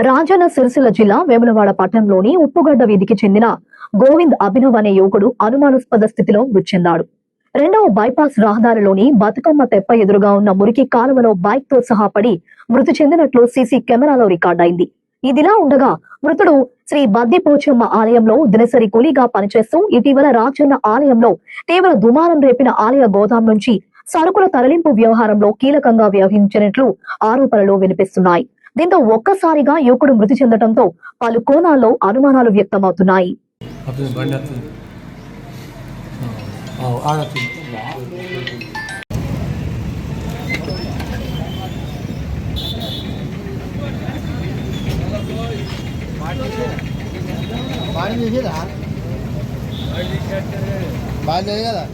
రాజన్న సిరిసిల్ల జిల్లా వేములవాడ పట్టణంలోని ఉప్పుగడ్డ వీధికి చెందిన గోవింద్ అభినవ్ అనే యువకుడు అనుమానాస్పద స్థితిలో మృతి చెందాడు. రెండవ బైపాస్ రహదారిలోని బతుకమ్మ తెప్ప ఎదురుగా ఉన్న మురికి కాలువలో బైక్ తో సహా పడి మృతి చెందినట్లు సీసీ కెమెరాలో రికార్డైంది. ఇదిలా ఉండగా మృతుడు శ్రీ బద్దిపోచమ్మ ఆలయంలో దినసరి కూలీగా పనిచేస్తూ ఇటీవల రాజన్న ఆలయంలో తీవ్ర దుమారం రేపిన ఆలయ గోదాం నుంచి సరుకుల తరలింపు వ్యవహారంలో కీలకంగా వ్యవహరించినట్లు ఆరోపణలు వినిపిస్తున్నాయి. దీంతో ఒక్కసారిగా యువకుడు మృతి చెందడంతో పలు కోణాల్లో అనుమానాలు వ్యక్తమవుతున్నాయి. కదా